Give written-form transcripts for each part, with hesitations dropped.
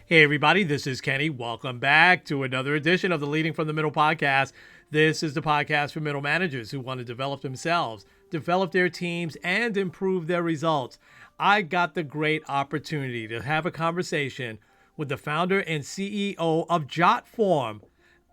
Hey, everybody, this is Kenny. Welcome back to another edition of the Leading from the Middle podcast. This is the podcast for middle managers who want to develop themselves, develop their teams, and improve their results. I got the great opportunity to have a conversation with the founder and CEO of Jotform,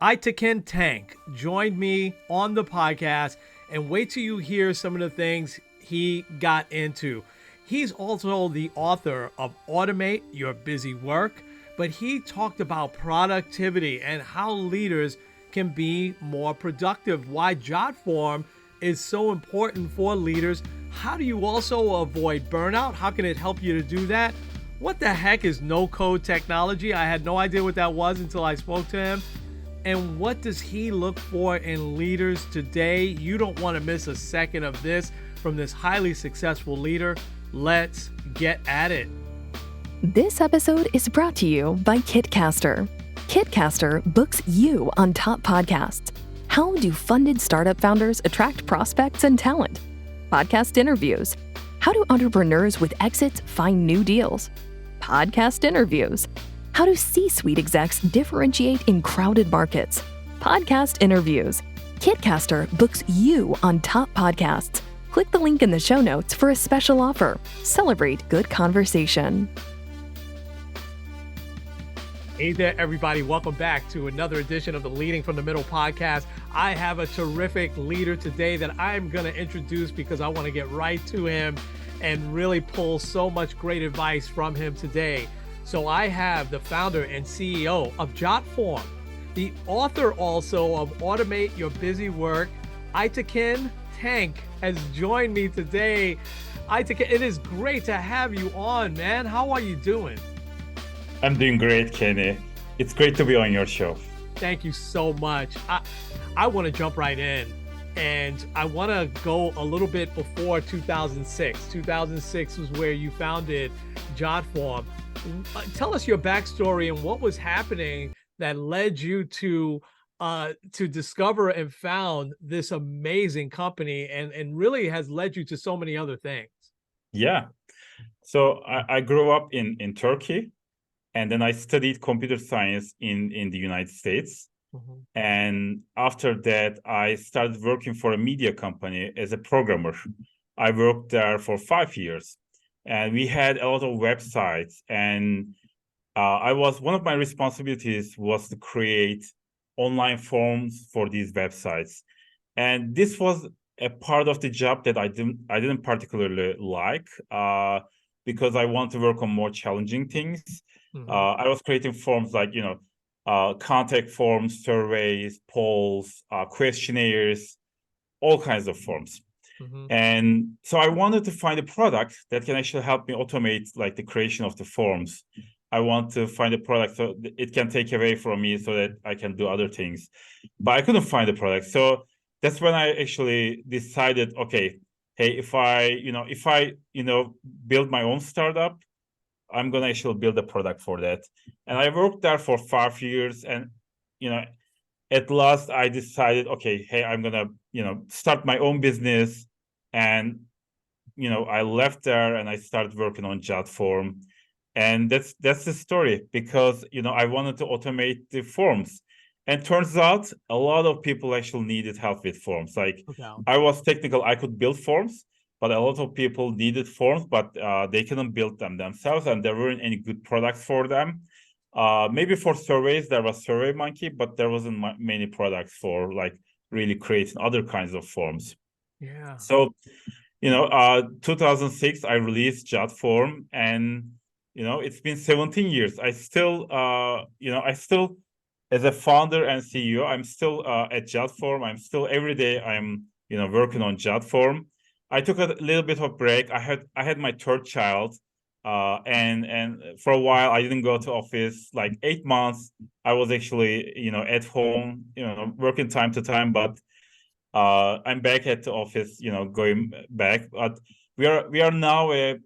Aytekin Tank, joined me on the podcast, and wait till you hear some of the things he got into. He's also the author of Automate Your Busy Work, but he talked about productivity and how leaders can be more productive, why Jotform is so important for leaders. How do you also avoid burnout? How can it help you to do that? What the heck is no-code technology? I had no idea what that was until I spoke to him. And what does he look for in leaders today? You don't want to miss a second of this from this highly successful leader. Let's get at it. This episode is brought to you by Kitcaster. Kitcaster books you on top podcasts. How do funded startup founders attract prospects and talent? Podcast interviews. How do entrepreneurs with exits find new deals? Podcast interviews. How do C-suite execs differentiate in crowded markets? Podcast interviews. Kitcaster books you on top podcasts. Click the link in the show notes for a special offer. Celebrate good conversation. Hey there, everybody. Welcome back to another edition of the Leading from the Middle podcast. I have a terrific leader today that I'm going to introduce because I want to get right to him and really pull so much great advice from him today. So I have the founder and CEO of Jotform, the author also of Automate Your Busy Work, Aytekin Tank, has joined me today. Aytekin, it is great to have you on, man. How are you doing? I'm doing great, Kenny. It's great to be on your show. Thank you so much. I want to jump right in, and I want to go a little bit before 2006. 2006 was where you founded Jotform. Tell us your backstory and what was happening that led you to discover and found this amazing company, and really has led you to so many other things. Yeah. So I grew up in Turkey. And then I studied computer science in the United States. Mm-hmm. And after that, I started working for a media company as a programmer. I worked there for 5 years. And we had a lot of websites. And one of my responsibilities was to create online forms for these websites. And this was a part of the job that I didn't particularly like because I want to work on more challenging things. Mm-hmm. I was creating forms like, contact forms, surveys, polls, questionnaires, all kinds of forms. Mm-hmm. And so I wanted to find a product that can actually help me automate like the creation of the forms. I want to find a product so it can take away from me so that I can do other things. But I couldn't find a product. So that's when I actually decided, okay, hey, if I build my own startup, I'm going to actually build a product for that. And I worked there for 5 years. And, at last I decided, okay, hey, I'm going to, start my own business. And, I left there and I started working on Jotform. And that's the story because, I wanted to automate the forms. And turns out a lot of people actually needed help with forms. Like I was technical, I could build forms. But a lot of people needed forms, but they couldn't build them themselves, and there weren't any good products for them. Maybe for surveys, there was SurveyMonkey, but there wasn't many products for like really creating other kinds of forms. Yeah. So, 2006, I released Jotform, and it's been 17 years. I still, as a founder and CEO, I'm still at Jotform. I'm still every day. I'm working on Jotform. I took a little bit of a break. I had my third child, and for a while I didn't go to office. Like 8 months, I was actually at home, working time to time. But I'm back at the office, going back. But we are now a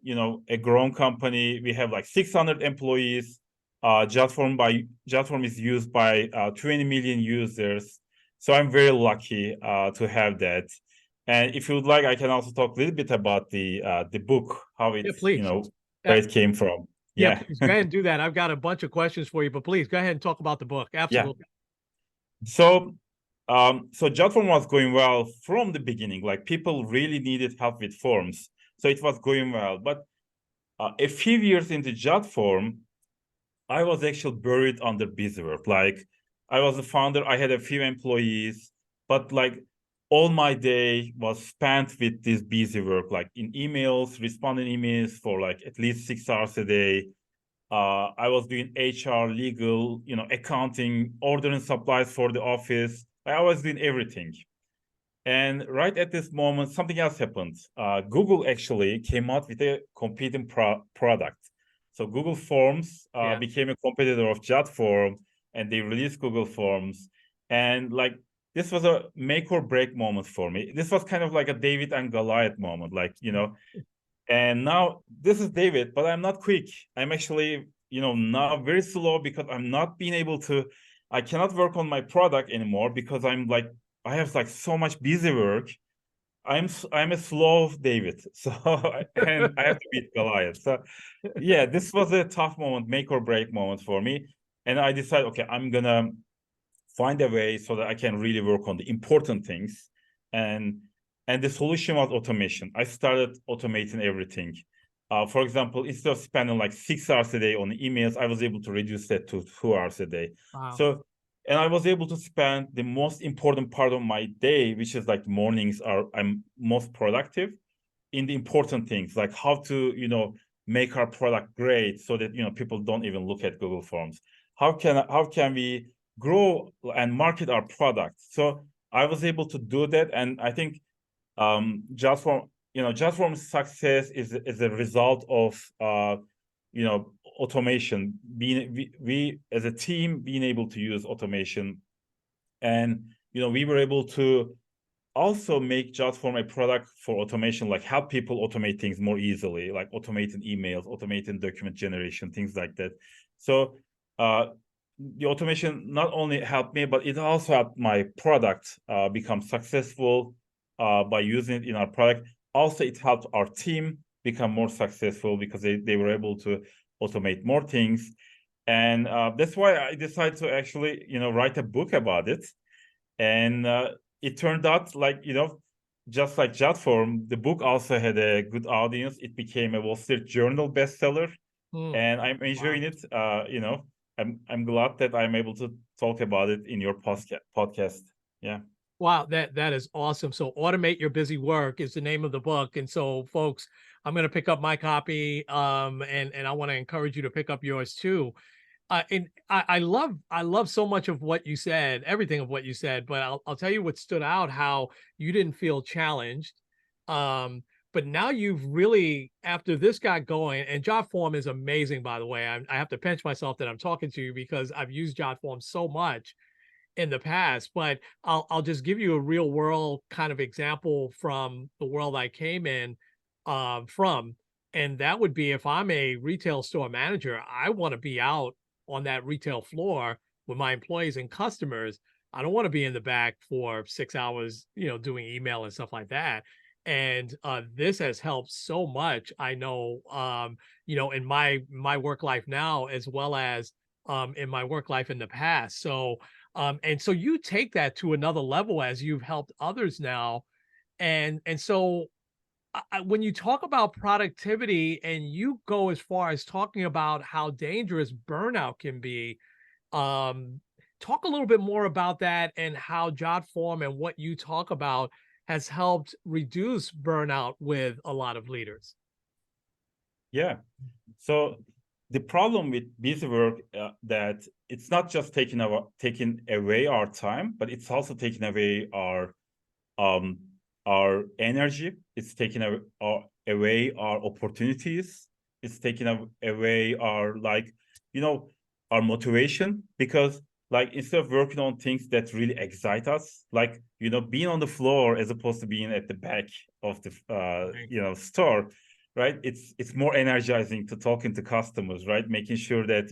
grown company. We have like 600 employees. Jotform is used by 20 million users. So I'm very lucky to have that. And if you would like, I can also talk a little bit about the book, how it, where it came from. Yeah, Yeah. please go ahead and do that. I've got a bunch of questions for you, but please go ahead and talk about the book. Yeah. Absolutely. So, so Jotform was going well from the beginning. Like people really needed help with forms, so it was going well. But a few years into Jotform, I was actually buried under busy work. Like I was the founder, I had a few employees, but like all my day was spent with this busy work, like in emails, responding emails for like at least 6 hours a day. I was doing HR, legal, accounting, ordering supplies for the office. I was doing everything. And right at this moment, something else happened. Google actually came out with a competing product. So Google Forms Yeah. became a competitor of Jotform, and they released Google Forms. And like this was a make or break moment for me. This was kind of like a David and Goliath moment, and now this is David, but I'm not quick. I'm actually, now very slow because I'm not being able to, I cannot work on my product anymore because I have like so much busy work. I'm a slow David. So, and I have to beat Goliath. So yeah, this was a tough moment, make or break moment for me. And I decided, okay, I'm gonna find a way so that I can really work on the important things. And the solution was automation. I started automating everything. For example, instead of spending like 6 hours a day on emails, I was able to reduce that to 2 hours a day. Wow. So, and I was able to spend the most important part of my day, which is like mornings I'm most productive in the important things, like how to, make our product great so that, people don't even look at Google Forms. How can we grow and market our product? So I was able to do that. And I think Jotform's success is a result of automation. We as a team being able to use automation, and we were able to also make Jotform a product for automation, like help people automate things more easily, like automating emails, automating document generation, things like that. So the automation not only helped me, but it also helped my product become successful by using it in our product. Also, it helped our team become more successful because they were able to automate more things. And that's why I decided to actually, write a book about it. And it turned out just like Jotform, the book also had a good audience. It became a Wall Street Journal bestseller, and I'm enjoying it. I'm glad that I'm able to talk about it in your podcast. Yeah. Wow, that is awesome. So Automate Your Busy Work is the name of the book. And so folks, I'm going to pick up my copy and I want to encourage you to pick up yours too. And I love so much of what you said, everything of what you said, but I'll tell you what stood out, how you didn't feel challenged. But now you've really, after this got going, and Jotform is amazing, by the way. I have to pinch myself that I'm talking to you because I've used Jotform so much in the past, but I'll just give you a real world kind of example from the world I came in from. And that would be if I'm a retail store manager, I want to be out on that retail floor with my employees and customers. I don't want to be in the back for 6 hours, doing email and stuff like that. And this has helped so much. I know, in my work life now, as well as in my work life in the past. So, and so you take that to another level as you've helped others now. And so when you talk about productivity and you go as far as talking about how dangerous burnout can be, um, talk a little bit more about that and how Jotform and what you talk about has helped reduce burnout with a lot of leaders. Yeah. So the problem with busy work that it's not just taking away our time, but it's also taking away our energy. It's taking away our opportunities. It's taking away our motivation, because like instead of working on things that really excite us, like being on the floor as opposed to being at the back of the store, right? It's more energizing to talking to customers, right? Making sure that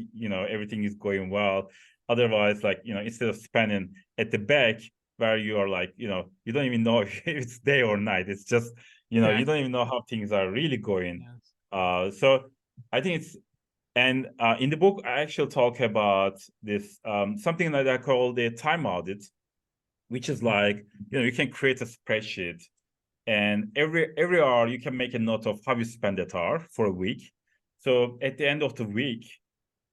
everything is going well. Otherwise, instead of spending at the back where you are you don't even know if it's day or night. It's just you don't even know how things are really going. Yes. So I think And in the book, I actually talk about this something that I call the time audit, which is like, you can create a spreadsheet, and every hour you can make a note of how you spend that hour for a week. So at the end of the week,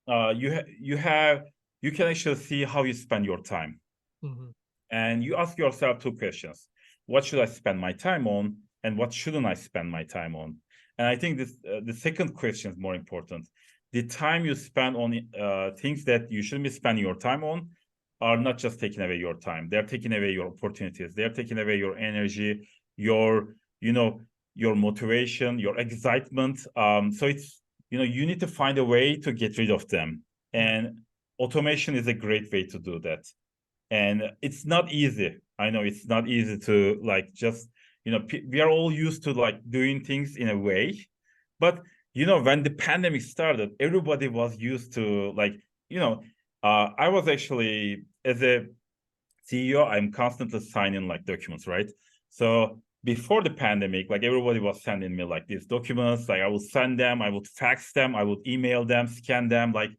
you can actually see how you spend your time. And you ask yourself two questions: what should I spend my time on, and what shouldn't I spend my time on? And I think this the second question is more important. The time you spend on things that you shouldn't be spending your time on are not just taking away your time. They're taking away your opportunities. They're taking away your energy, your your motivation, your excitement. So it's you need to find a way to get rid of them. And automation is a great way to do that. And it's not easy. I know it's not easy to like just we are all used to like doing things in a way, but when the pandemic started, everybody was used to like I was actually, as a CEO, I'm constantly signing like documents, right? So before the pandemic, like everybody was sending me like these documents, like I would send them, I would fax them, I would email them, scan them, like,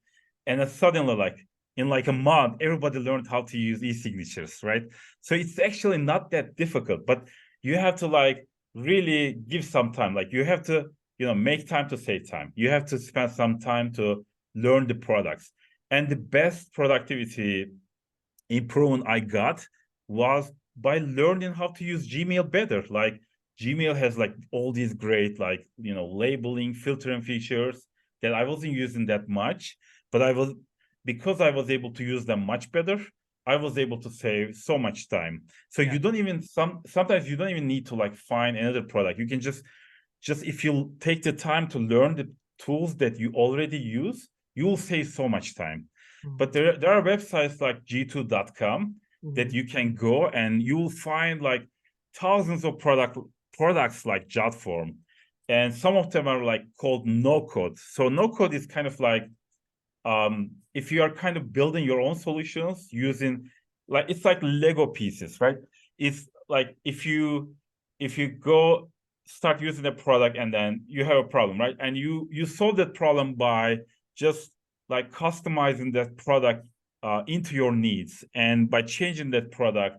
and then suddenly like in like a month, everybody learned how to use e-signatures, right? So it's actually not that difficult, but you have to like really give some time. Like you have to, make time to save time. You have to spend some time to learn the products. And the best productivity improvement I got was by learning how to use Gmail better. Like Gmail has like all these great like labeling, filtering features that I wasn't using that much, but because I was able to use them much better, I was able to save so much time. So you don't even sometimes you don't even need to like find another product. You can just if you take the time to learn the tools that you already use, you will save so much time. But there are websites like g2.com that you can go and you will find like thousands of products like Jotform. And some of them are like called no code. So no code is kind of like if you are kind of building your own solutions using like it's like Lego pieces, right? It's like if you go start using a product and then you have a problem, right? And you solve that problem by just like customizing that product into your needs and by changing that product.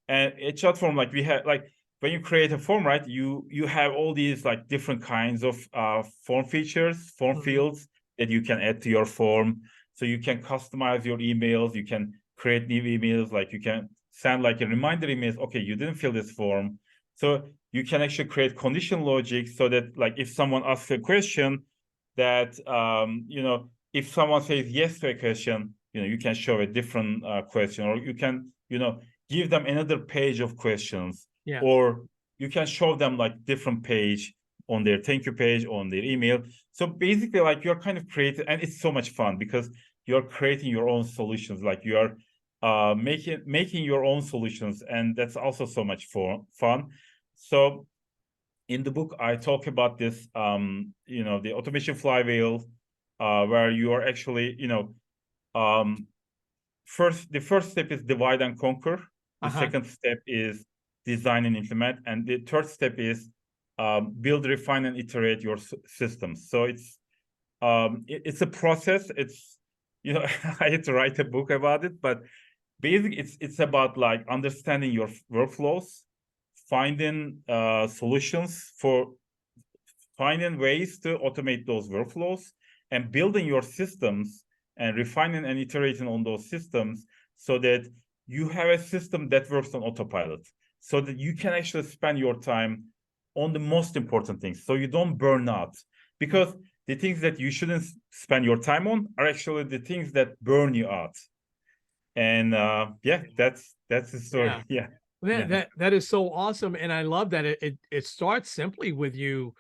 And at Jotform, like we have like when you create a form, right? You have all these like different kinds of form features, form fields that you can add to your form. So you can customize your emails, you can create new emails, like you can send like a reminder emails, okay, you didn't fill this form. So you can actually create condition logic so that like if someone asks a question that, if someone says yes to a question, you can show a different question, or you can, give them another page of questions, or you can show them like different page on their thank you page, on their email. So basically like you're kind of creating, and it's so much fun because you're creating your own solutions, like you are making your own solutions, and that's also so much fun. So in the book, I talk about this, the automation flywheel, where you are actually, the first step is divide and conquer. The second step is design and implement, and the third step is build, refine, and iterate your systems. So it's a process. It's I had to write a book about it, but basically it's about like understanding your workflows, finding solutions for finding ways to automate those workflows, and building your systems and refining and iterating on those systems so that you have a system that works on autopilot, so that you can actually spend your time on the most important things, so you don't burn out. Because the things that you shouldn't spend your time on are actually the things that burn you out. And that's the story. Yeah. That is so awesome, and I love that it starts simply with you,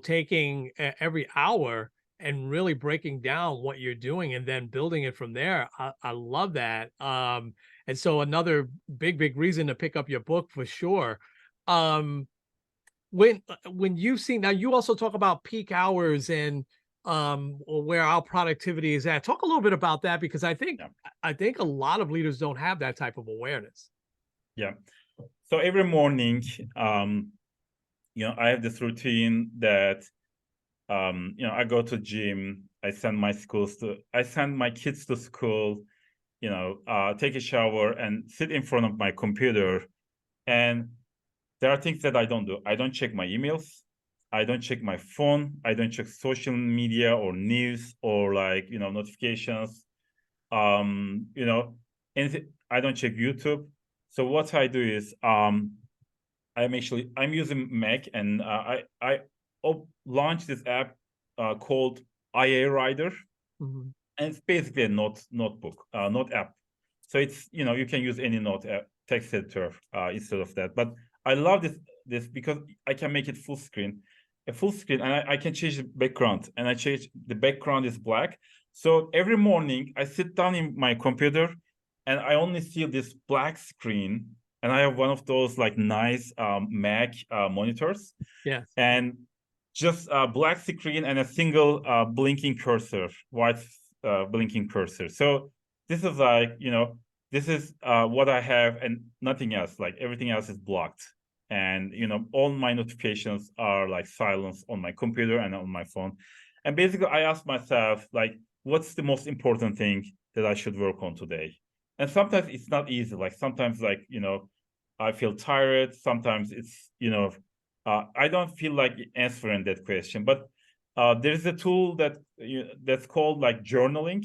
taking every hour and really breaking down what you're doing and then building it from there. I love that. And so another big reason to pick up your book for sure. Um, when you've seen, now you also talk about peak hours and or where our productivity is at. Talk a little bit about that, because I think a lot of leaders don't have that type of awareness. Yeah. So every morning, I have this routine that, I go to gym I send my kids to school, take a shower and sit in front of my computer. And there are things that I don't do. I don't check my emails. I don't check my phone. I don't check social media or news or notifications. Anything. I don't check YouTube. So what I do is I'm using Mac, and I launched this app called IA Writer, and it's basically a notebook, note app. So it's you can use any note app, text editor instead of that. But I love this because I can make it full screen, and I can change the background, and I change the background is black. So every morning I sit down in my computer, and I only see this black screen, and I have one of those nice Mac monitors. Yeah. And just a black screen and a single blinking cursor, white blinking cursor. So this is this is what I have and nothing else. Like everything else is blocked. And, all my notifications are silenced on my computer and on my phone. And basically I ask myself, what's the most important thing that I should work on today? And sometimes it's not easy. Sometimes I feel tired. Sometimes it's, I don't feel like answering that question, but there's a tool that's called journaling,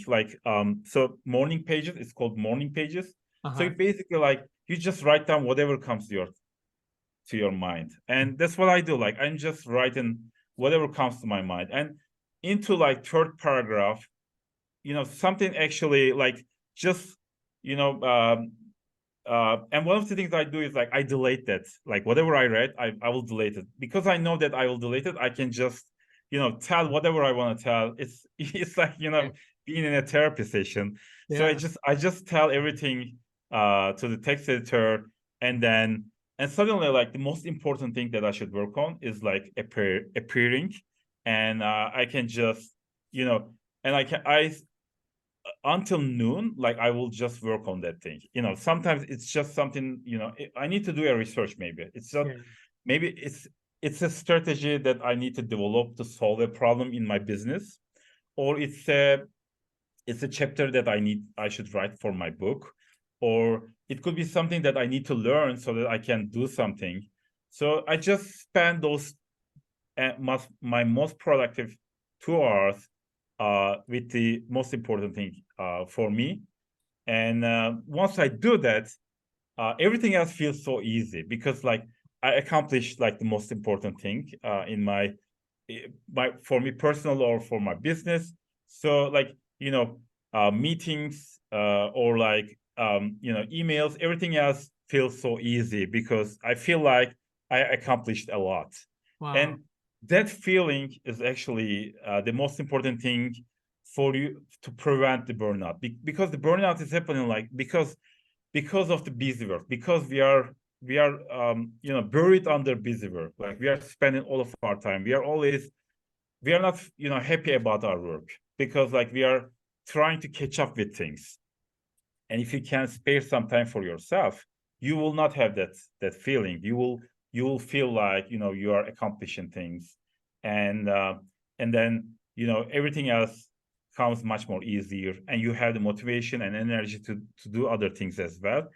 so morning pages. It's called morning pages. So it basically you just write down whatever comes to your mind, and that's what I do. I'm just writing whatever comes to my mind, and into third paragraph, something actually just and one of the things I do is I delete that. Whatever I read, I will delete it, because I know that I will delete it. I can just tell whatever I want to tell. It's being in a therapy session. Yeah. So I just tell everything to the text editor, and suddenly the most important thing that I should work on is appearing, and I can just and I until noon, I will just work on that thing. Sometimes it's just something, I need to do a research. Maybe it's just maybe it's a strategy that I need to develop to solve a problem in my business, or it's a chapter that I should write for my book, or it could be something that I need to learn so that I can do something. So I just spend those my most productive 2 hours with the most important thing for me. And once I do that, everything else feels so easy, because I accomplished the most important thing in my for me personal or for my business. So meetings or emails, everything else feels so easy because I feel like I accomplished a lot. Wow. And that feeling is actually the most important thing for you to prevent the burnout, because the burnout is happening because of the busy work, because we are buried under busy work. We are spending all of our time. We are not happy about our work, because we are trying to catch up with things. And if you can spare some time for yourself, you will not have that feeling. You will feel like you are accomplishing things, and then everything else comes much more easier, and you have the motivation and energy to do other things as well.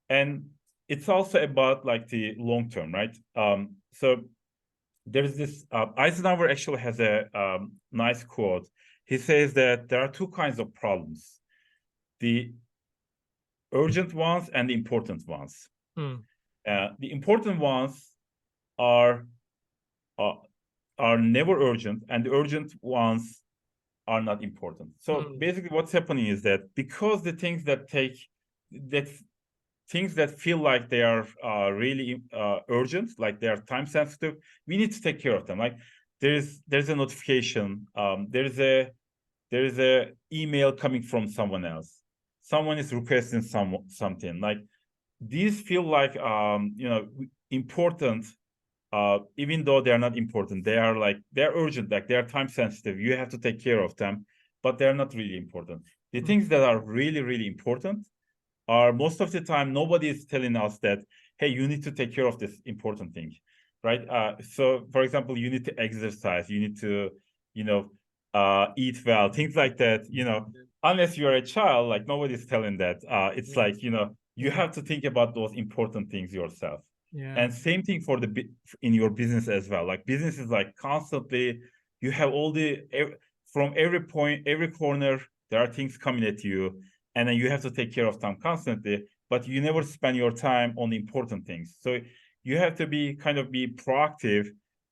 And it's also about the long term, right? So there's this Eisenhower actually has a nice quote. He says that there are two kinds of problems: the urgent ones and the important ones. The important ones are never urgent, and the urgent ones are not important. So basically what's happening is that because the things that feel like they are really urgent, they are time sensitive, we need to take care of them. There's a notification, there's a email coming from someone else, someone is requesting something. These feel important, even though they are not important. They're urgent, they are time sensitive, you have to take care of them, but they're not really important. The things that are really, really important are, most of the time, nobody is telling us that, hey, you need to take care of this important thing, right? So for example, you need to exercise, you need to eat well, things like that. Unless you're a child, like nobody's telling that. It's like, you have to think about those important things yourself. Yeah. And same thing for in your business as well. Like business is like constantly, you have all from every point, every corner, there are things coming at you, and then you have to take care of them constantly, but you never spend your time on the important things. So you have to be proactive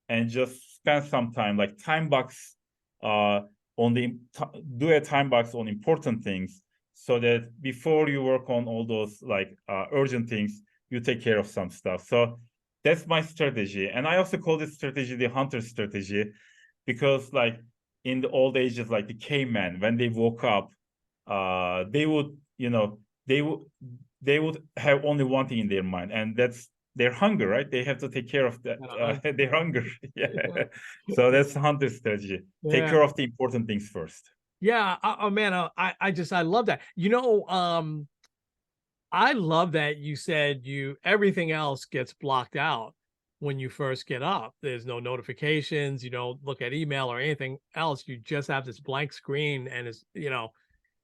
and just spend some time, like time box do a time box on important things, so that before you work on all those like urgent things, you take care of some stuff. So that's my strategy. And I also call this strategy the hunter strategy, because like in the old ages, like the cavemen, when they woke up, they would, they would have only one thing in their mind, and that's their hunger, right? They have to take care of that, their hunger. Yeah. So that's the hunter strategy. Take care of the important things first. Yeah. Oh man, I love that. I love that you said everything else gets blocked out when you first get up. There's no notifications, you don't look at email or anything else. You just have this blank screen, and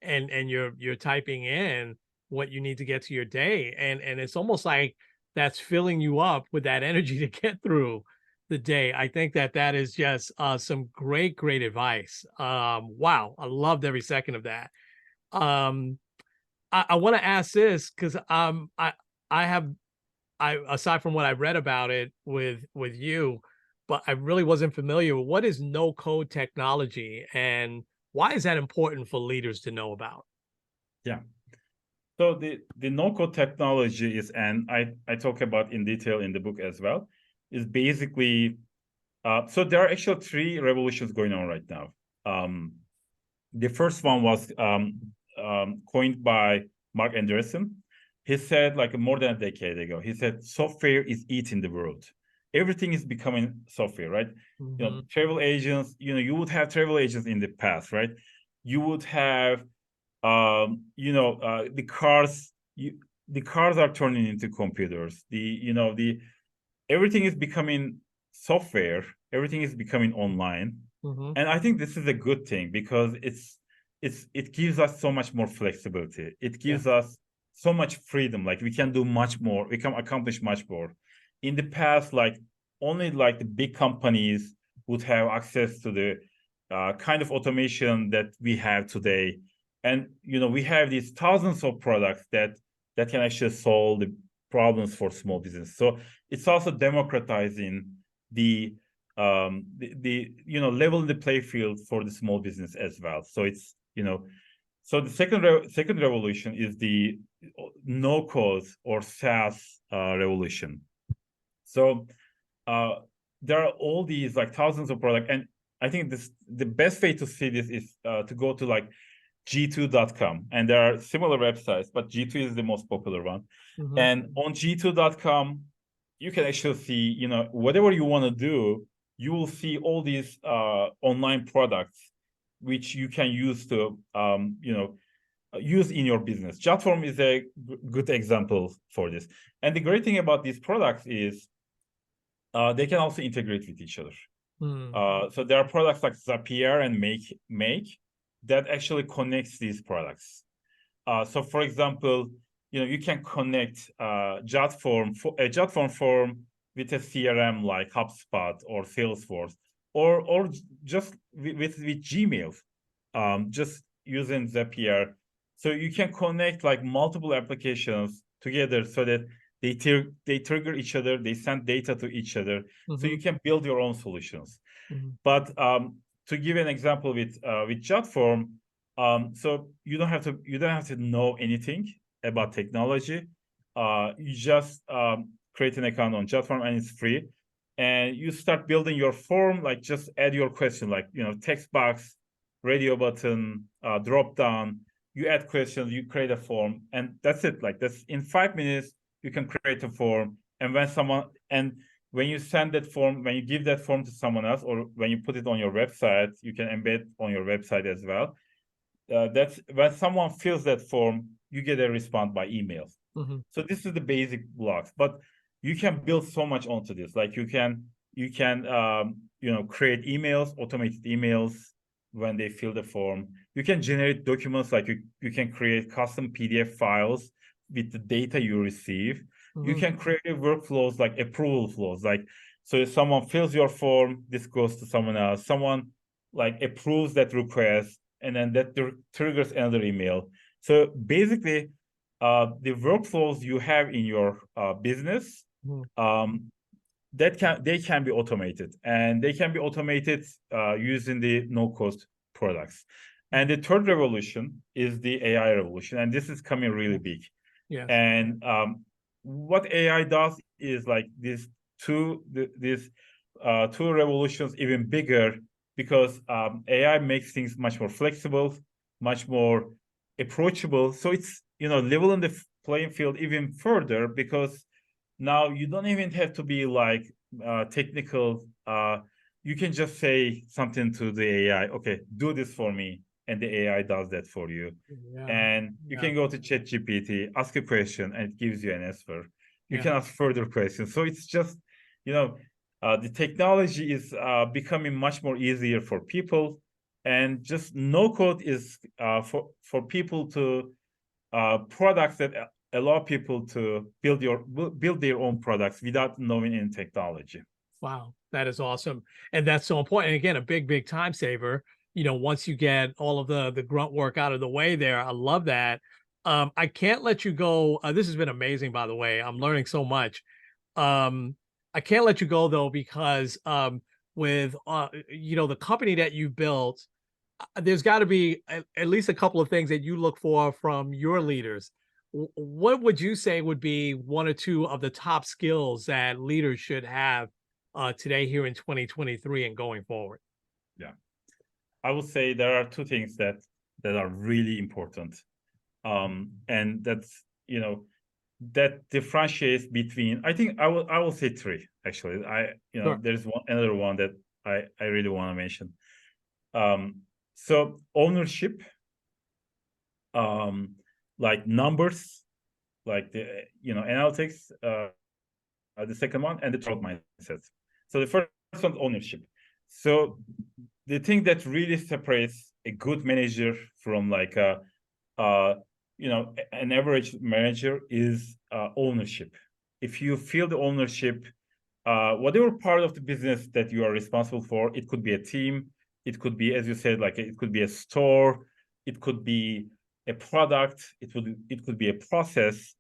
and you're typing in what you need to get to your day. And it's almost like that's filling you up with that energy to get through the day. I think that is just some great advice. Wow, I loved every second of that. Um, I want to ask this because I have I aside from what I read about it with you, but I really wasn't familiar with what is no code technology, and why is that important for leaders to know about? Yeah. So the no-code technology is, and I talk about in detail in the book as well, is basically, so there are actually three revolutions going on right now. The first one was coined by Mark Andreessen. He said, like more than a decade ago, he said, software is eating the world. Everything is becoming software, right? Mm-hmm. Travel agents, you would have travel agents in the past, right? You would have the cars are turning into computers. Everything is becoming software. Everything is becoming online. Mm-hmm. And I think this is a good thing, because it gives us so much more flexibility. It gives us so much freedom. Like we can do much more. We can accomplish much more. In the past, like only like the big companies would have access to the kind of automation that we have today. And we have these thousands of products that can actually solve the problems for small business. So it's also democratizing the level the play field for the small business as well. So it's so the second revolution is the no code or SaaS revolution. So there are all these like thousands of products, and I think the best way to see this is to go to like g2.com, and there are similar websites, but G2 is the most popular one. Mm-hmm. And on g2.com, you can actually see, whatever you want to do, you will see all these online products which you can use to, use in your business. Jotform is a good example for this. And the great thing about these products is they can also integrate with each other. So there are products like Zapier and Make that actually connects these products. So for example, you can connect Jotform form with a CRM like HubSpot or Salesforce, or just with Gmail, just using Zapier. So you can connect like multiple applications together so that they trigger each other, they send data to each other. Mm-hmm. So you can build your own solutions. Mm-hmm. But to give an example with Jotform, so you don't have to know anything about technology. You just create an account on Jotform, and it's free. And you start building your form, like just add your question, like text box, radio button, drop down. You add questions, you create a form, and that's it. Like that's in 5 minutes, you can create a form. And when you send that form, when you give that form to someone else, or when you put it on your website, you can embed on your website as well. That's when someone fills that form, you get a response by email. Mm-hmm. So this is the basic blocks, but you can build so much onto this. Like you can create emails, automated emails. when they fill the form. You can generate documents, like you can create custom PDF files with the data you receive. You can create workflows like approval flows. Like, so if someone fills your form, this goes to someone else. Someone like approves that request, and then that triggers another email. So basically, the workflows you have in your business, they can be automated, and they can be automated using the no-code products. And the third revolution is the AI revolution, and this is coming really big. Yes. And what AI does is like these two revolutions even bigger, because AI makes things much more flexible, much more approachable. So it's, leveling the playing field even further, because now you don't even have to be like technical. You can just say something to the AI, okay, do this for me, and the AI does that for you. And you can go to ChatGPT, ask a question, and it gives you an answer. You can ask further questions. So it's just, the technology is becoming much more easier for people, and just no code is for people to products that allow people to build their own products without knowing any technology. Wow, that is awesome. And that's so important. And again, a big time saver, once you get all of the grunt work out of the way there. I love that. I can't let you go. This has been amazing, by the way. I'm learning so much. I can't let you go though, because with the company that you built, there's got to be at least a couple of things that you look for from your leaders. What would you say would be one or two of the top skills that leaders should have today, here in 2023 and going forward? Yeah, I would say there are two things that are really important, and that's that differentiates between. I think I will say three, actually. Sure. There's another one that I really want to mention. So ownership, like numbers, like the analytics, the second one, and the third mindset. So the first one, ownership. So the thing that really separates a good manager from like an average manager is ownership. If you feel the ownership, whatever part of the business that you are responsible for, it could be a team, it could be, as you said, like it could be a store, it could be a product, it could be a process,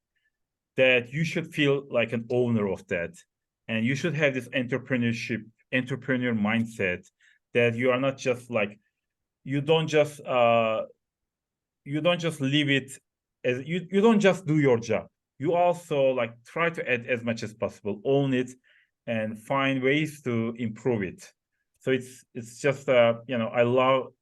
that you should feel like an owner of that. And you should have this entrepreneur mindset, that you are not just like, you don't just leave it as you don't just do your job. You also like try to add as much as possible, own it, and find ways to improve it. So it's just I love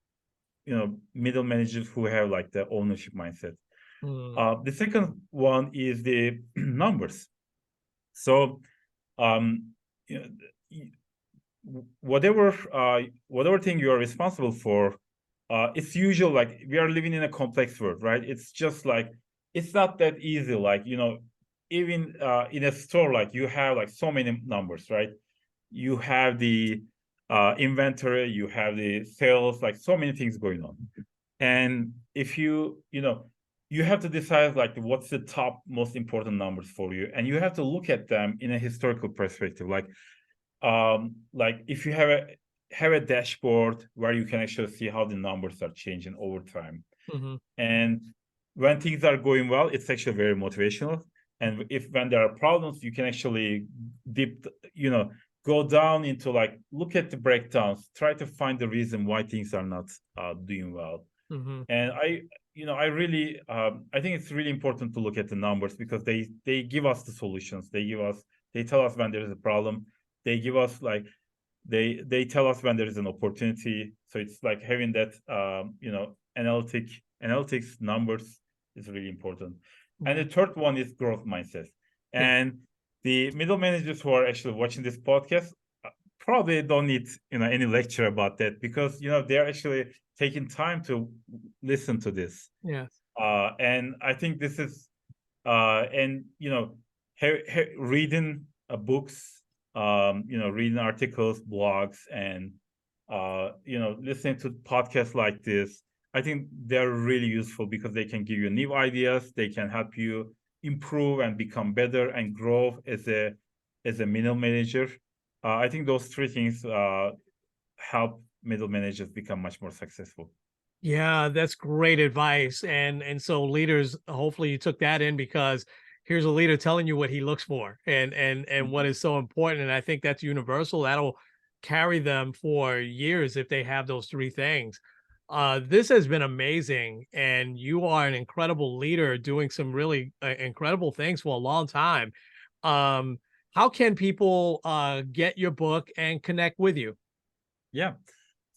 middle managers who have like the ownership mindset. The second one is the numbers. So whatever thing you are responsible for, it's usual, like we are living in a complex world, right? It's just like, it's not that easy. Like, even in a store, like you have like so many numbers, right? You have the inventory, you have the sales, like so many things going on. And if you have to decide like what's the top most important numbers for you, and you have to look at them in a historical perspective. Like if you have a dashboard where you can actually see how the numbers are changing over time. And when things are going well, it's actually very motivational. And when there are problems, you can actually go down into like, look at the breakdowns, try to find the reason why things are not doing well. And I really I think it's really important to look at the numbers, because they give us the solutions. They tell us when there is a problem. They give us like, they tell us when there is an opportunity. So it's like having that analytics numbers is really important. And the third one is growth mindset. And the middle managers who are actually watching this podcast probably don't need any lecture about that, because they're actually taking time to listen to this. Yes. And I think this is and reading books, reading articles, blogs, and listening to podcasts like this, I think they're really useful because they can give you new ideas. They can help you improve and become better and grow as a middle manager. I think those three things help middle managers become much more successful. Yeah, that's great advice. And so leaders, hopefully you took that in, because here's a leader telling you what he looks for and what is so important. And I think that's universal. That'll carry them for years if they have those three things. This has been amazing, and you are an incredible leader doing some really incredible things for a long time. Um, how can people get your book and connect with you? Yeah.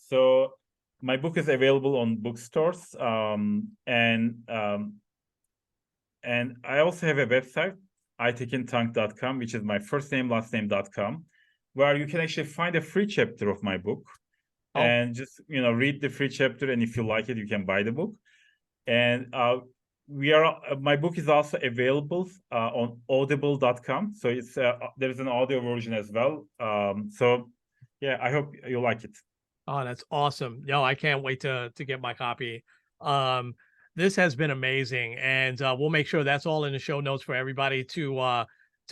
So my book is available on bookstores, and I also have a website, aytekintank.com, which is my first name, last name.com, where you can actually find a free chapter of my book Oh, and just, read the free chapter. And if you like it, you can buy the book. And my book is also available on audible.com. So there's an audio version as well. So yeah, I hope you like it. oh, that's awesome. No, I can't wait to get my copy. Um, this has been amazing, and we'll make sure that's all in the show notes for everybody to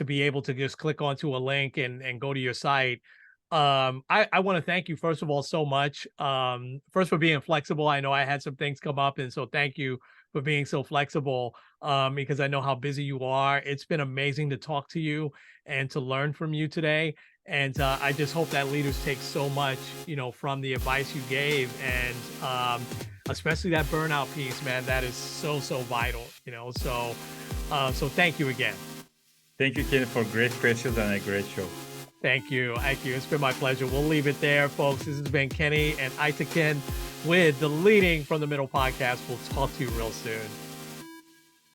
be able to just click onto a link and go to your site. I want to thank you, first of all, so much. First, for being flexible. I know I had some things come up, and so thank you for being so flexible, because I know how busy you are. It's been amazing to talk to you and to learn from you today. And I just hope that leaders take so much, from the advice you gave, and especially that burnout piece, man. That is so vital, So thank you again. Thank you, Ken, for great questions and a great show. Thank you. It's been my pleasure. We'll leave it there, folks. This has been Kenny and Aytekin with the Leading from the Middle podcast. We'll talk to you real soon.